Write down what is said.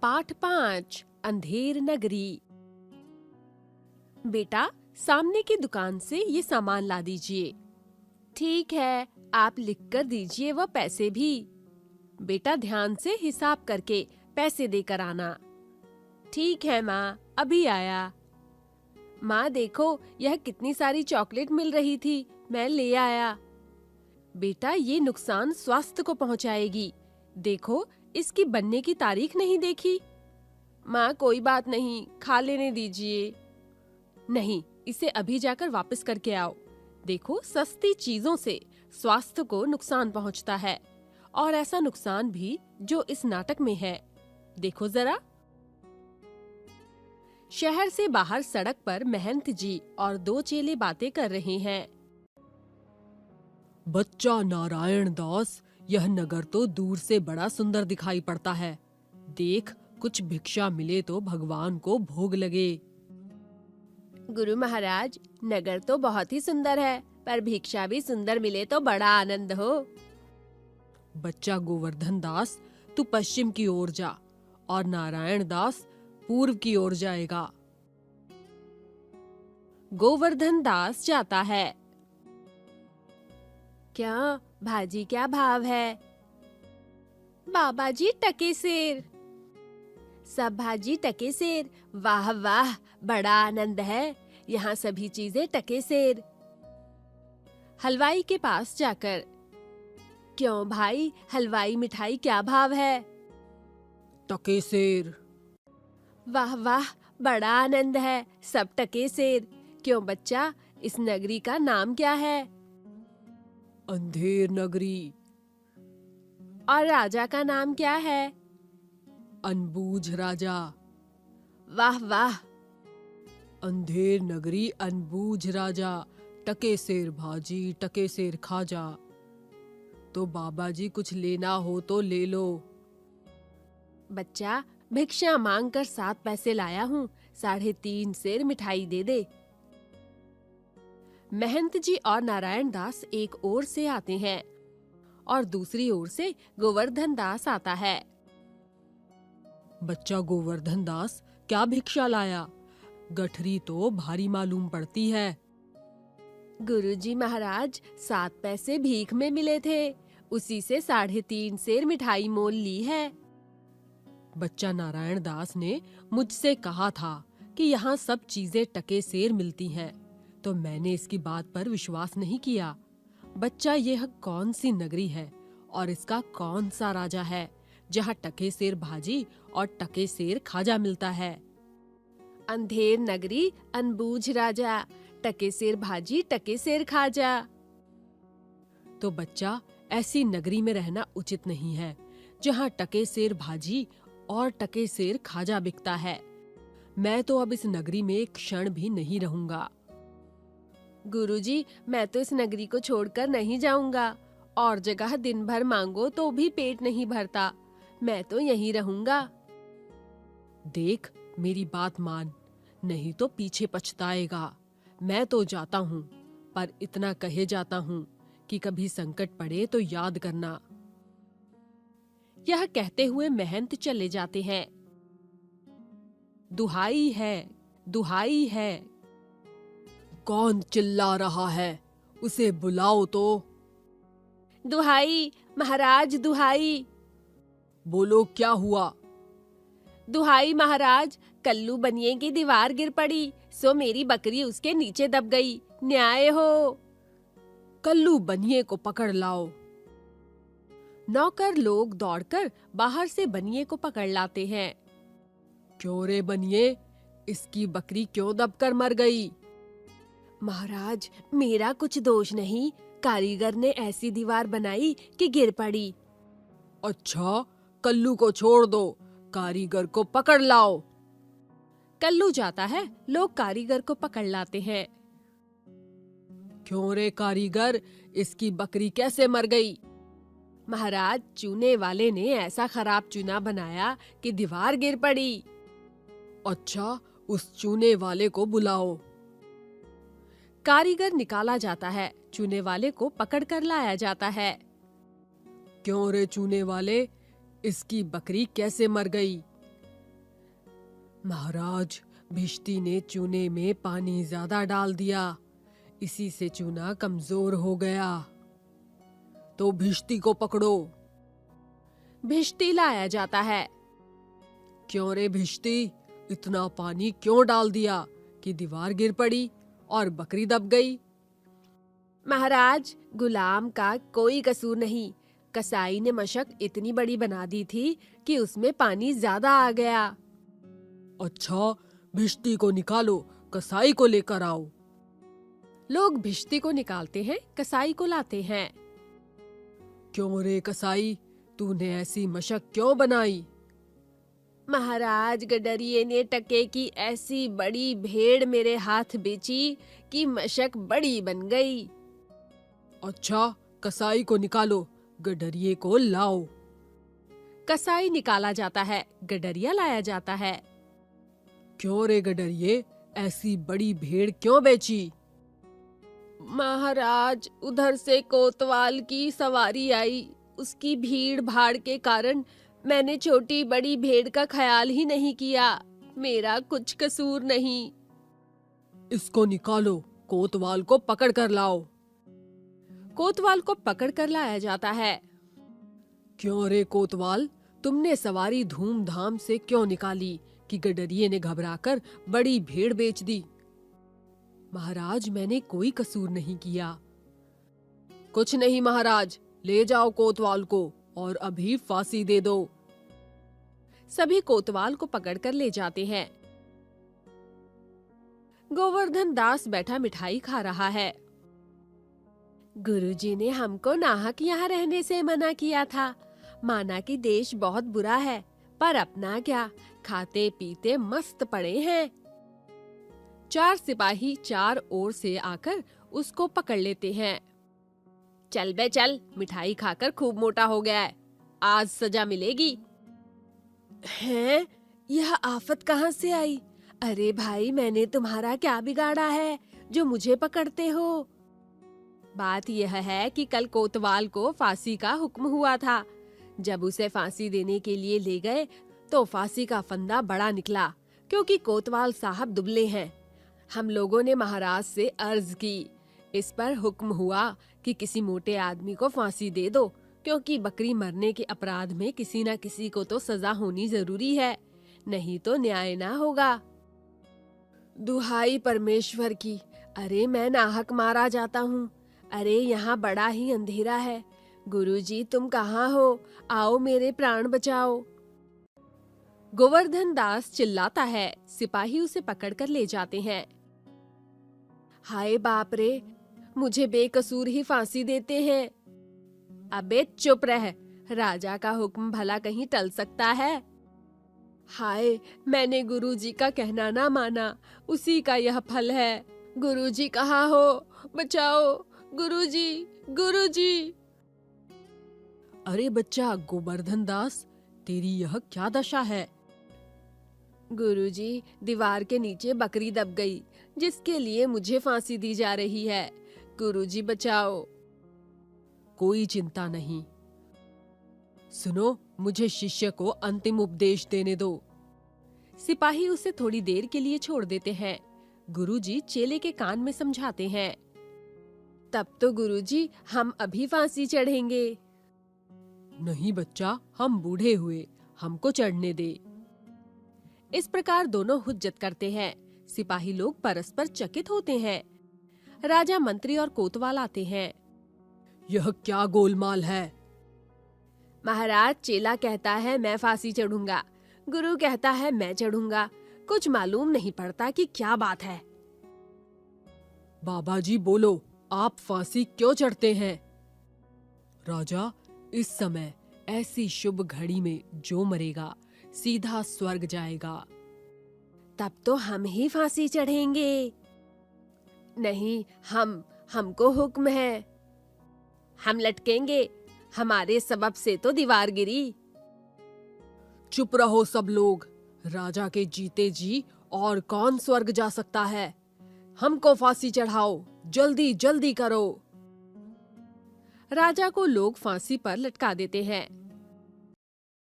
पाठ 5 अंधेर नगरी। बेटा, सामने की दुकान से ये सामान ला दीजिए। ठीक है, आप लिख कर दीजिए वह पैसे भी। बेटा, ध्यान से हिसाब करके पैसे देकर आना। ठीक है माँ, अभी आया। माँ देखो, यह कितनी सारी चॉकलेट मिल रही थी, मैं ले आया। बेटा, ये नुकसान स्वास्थ्य को पहुंचाएगी। देखो, इसकी बनने की तारीख नहीं देखी। माँ कोई बात नहीं, खा लेने दीजिए। नहीं, इसे अभी जाकर वापस करके आओ। देखो, सस्ती चीजों से स्वास्थ्य को नुकसान पहुंचता है, और ऐसा नुकसान भी जो इस नाटक में है। देखो जरा। शहर से बाहर सड़क पर महंत जी और दो चेले बातें कर रहे हैं। बच्चा नारायण दास, यह नगर तो दूर से बड़ा सुंदर दिखाई पड़ता है। देख, कुछ भिक्षा मिले तो भगवान को भोग लगे। गुरु महाराज, नगर तो बहुत ही सुंदर है, पर भिक्षा भी सुंदर मिले तो बड़ा आनंद हो। बच्चा गोवर्धन दास, तू पश्चिम की ओर जा और नारायण दास पूर्व की ओर जाएगा। गोवर्धन दास जाता है। क्या भाजी, क्या भाव है? बाबा जी, टके सेर। सब भाजी टके सेर। वाह वाह, बड़ा आनंद है, यहाँ सभी चीजें टके सेर। हलवाई के पास जाकर, क्यों भाई, हलवाई मिठाई क्या भाव है? टके सेर। वाह वाह, बड़ा आनंद है, सब टके सेर। क्यों बच्चा, इस नगरी का नाम क्या है? अंधेर नगरी। और राजा का नाम क्या है? अनबूझ राजा। वाह वाह। अंधेर नगरी अनबूझ राजा, टके सेर भाजी टके सेर खाजा। तो बाबा जी, कुछ लेना हो तो ले लो। बच्चा, भिक्षा मांग कर 7 पैसे लाया हूँ, 3.5 सेर मिठाई दे दे। महंत जी और नारायण दास एक ओर से आते हैं और दूसरी ओर से गोवर्धन दास आता है। बच्चा गोवर्धन दास, क्या भिक्षा लाया? गठरी तो भारी मालूम पड़ती है। गुरुजी महाराज, 7 पैसे भीख में मिले थे, उसी से 3.5 सेर मिठाई मोल ली है। बच्चा नारायण दास ने मुझसे कहा था कि यहाँ सब चीजें टके सेर मिलती हैं, तो मैंने इसकी बात पर विश्वास नहीं किया। बच्चा, यह कौन सी नगरी है और इसका कौन सा राजा है जहाँ टके सेर भाजी और टके सेर खाजा मिलता है? अंधेर नगरी अनबूझ राजा, टके सेर भाजी टके सेर खाजा। तो बच्चा, ऐसी नगरी में रहना उचित नहीं है जहाँ टके सेर भाजी और टके सेर खाजा बिकता है। मैं तो अब इस नगरी में एक क्षण भी नहीं रहूंगा। गुरुजी, मैं तो इस नगरी को छोड़कर नहीं जाऊंगा, और जगह दिन भर मांगो तो भी पेट नहीं भरता। मैं तो यहीं रहूंगा। देख, मेरी बात मान, नहीं तो पीछे पछताएगा। मैं तो जाता हूँ, पर इतना कहे जाता हूँ कि कभी संकट पड़े तो याद करना। यह कहते हुए महंत चले जाते हैं। दुहाई है, दुहाई है। कौन चिल्ला रहा है? उसे बुलाओ तो। दुहाई महाराज, दुहाई। बोलो, क्या हुआ? दुहाई महाराज, कल्लू बनिए की दीवार गिर पड़ी, सो मेरी बकरी उसके नीचे दब गई, न्याय हो। कल्लू बनिए को पकड़ लाओ। नौकर लोग दौड़कर बाहर से बनिए को पकड़ लाते हैं। क्यों रे बनिए, इसकी बकरी क्यों दबकर मर गई? महाराज, मेरा कुछ दोष नहीं, कारीगर ने ऐसी दीवार बनाई कि गिर पड़ी। अच्छा, कल्लू को छोड़ दो, कारीगर को पकड़ लाओ। कल्लू जाता है, लोग कारीगर को पकड़ लाते हैं। क्यों रे कारीगर, इसकी बकरी कैसे मर गई? महाराज, चूने वाले ने ऐसा खराब चूना बनाया कि दीवार गिर पड़ी। अच्छा, उस चूने वाले को बुलाओ। कारीगर निकाला जाता है, चूने वाले को पकड़कर लाया जाता है। क्यों रे चूने वाले, इसकी बकरी कैसे मर गई? महाराज, भिश्ती ने चूने में पानी ज्यादा डाल दिया, इसी से चूना कमजोर हो गया। तो भिश्ती को पकड़ो। भिश्ती लाया जाता है। क्यों रे भिश्ती, इतना पानी क्यों डाल दिया कि दीवार गिर पड़ी और बकरी दब गई? महाराज, गुलाम का कोई कसूर नहीं। कसाई ने मशक इतनी बड़ी बना दी थी कि उसमें पानी ज्यादा आ गया। अच्छा, भिश्ती को निकालो, कसाई को लेकर आओ। लोग भिश्ती को निकालते हैं, कसाई को लाते हैं। क्यों रे कसाई, तूने ऐसी मशक क्यों बनाई? महाराज, गडरिये ने टके की ऐसी बड़ी भेड़ मेरे हाथ बेची कि मशक बड़ी बन गई। अच्छा, कसाई को निकालो, गडरिये को लाओ। कसाई निकाला जाता है, गडरिया लाया जाता है। क्यों रे गडरिये, ऐसी बड़ी भेड़ क्यों बेची? महाराज, उधर से कोतवाल की सवारी आई। उसकी भीड़ भाड़ के कारण मैंने छोटी बड़ी भेड़ का ख्याल ही नहीं किया। मेरा कुछ कसूर नहीं। इसको निकालो, कोतवाल को पकड़ कर लाओ। कोतवाल को पकड़ कर लाया जाता है। क्यों रे कोतवाल, तुमने सवारी धूमधाम से क्यों निकाली कि गडरिये ने घबराकर बड़ी भेड़ बेच दी? महाराज, मैंने कोई कसूर नहीं किया। कुछ नहीं महाराज, ले जाओ कोतवाल को और अभी फांसी दे दो। सभी कोतवाल को पकड़कर ले जाते हैं। गोवर्धन दास बैठा मिठाई खा रहा है। गुरुजी ने हमको नाहक यहाँ रहने से मना किया था। माना कि देश बहुत बुरा है, पर अपना क्या, खाते पीते मस्त पड़े हैं। 4 सिपाही 4 ओर से आकर उसको पकड़ लेते हैं। चल बे चल, मिठाई खाकर खूब मोटा हो गया है, आज सजा मिलेगी। हैं? यह आफत कहाँ से आई? अरे भाई, मैंने तुम्हारा क्या बिगाड़ा है जो मुझे पकड़ते हो? बात यह है कि कल कोतवाल को फांसी का हुक्म हुआ था। जब उसे फांसी देने के लिए ले गए तो फांसी का फंदा बड़ा निकला, क्योंकि कोतवाल साहब दुबले हैं। हम लोगों ने महाराज से अर्ज की। इस पर हुक्म हुआ कि किसी मोटे आदमी को फांसी दे दो, क्योंकि बकरी मरने के अपराध में किसी न किसी को तो सजा होनी जरूरी है, नहीं तो न्याय ना होगा। दुहाई परमेश्वर की, अरे मैं नाहक मारा जाता हूँ। अरे यहाँ बड़ा ही अंधेरा है। गुरुजी, तुम कहाँ हो? आओ, मेरे प्राण बचाओ। गोवर्धन दास चिल्लाता है। सिपाही उसे पकड़कर ले जाते हैं। हाय बाप रे, मुझे बेकसूर ही फांसी देते हैं। अबे चुप रह, राजा का हुक्म भला कहीं टल सकता है? हाय, मैंने गुरुजी का कहना ना माना, उसी का यह फल है। गुरुजी कहाँ हो? बचाओ गुरुजी, गुरुजी। अरे बच्चा गोवर्धन दास, तेरी यह क्या दशा है? गुरुजी, दीवार के नीचे बकरी दब गई, जिसके लिए मुझे फांसी दी जा रही है। गुरुजी बचाओ। कोई चिंता नहीं। सुनो, मुझे शिष्य को अंतिम उपदेश देने दो। सिपाही उसे थोड़ी देर के लिए छोड़ देते हैं। गुरुजी चेले के कान में समझाते हैं। तब तो गुरुजी, हम अभी फांसी चढ़ेंगे। नहीं बच्चा, हम बूढ़े हुए, हमको चढ़ने दे। इस प्रकार दोनों हुज्जत करते हैं। सिपाही लोग परस्पर चकित होते हैं। राजा, मंत्री और कोतवाल आते हैं। यह क्या गोलमाल है? महाराज, चेला कहता है मैं फांसी चढ़ूंगा, गुरु कहता है मैं चढ़ूंगा। कुछ मालूम नहीं पड़ता कि क्या बात है। बाबा जी बोलो, आप फांसी क्यों चढ़ते हैं? राजा, इस समय ऐसी शुभ घड़ी में जो मरेगा सीधा स्वर्ग जाएगा। तब तो हम ही फांसी चढ़ेंगे। नहीं, हमको हुक्म है। हम लटकेंगे, हमारे सबब से तो दीवार गिरी। चुप रहो सब लोग। राजा के जीते जी और कौन स्वर्ग जा सकता है? हमको फांसी चढ़ाओ, जल्दी जल्दी करो। राजा को लोग फांसी पर लटका देते हैं।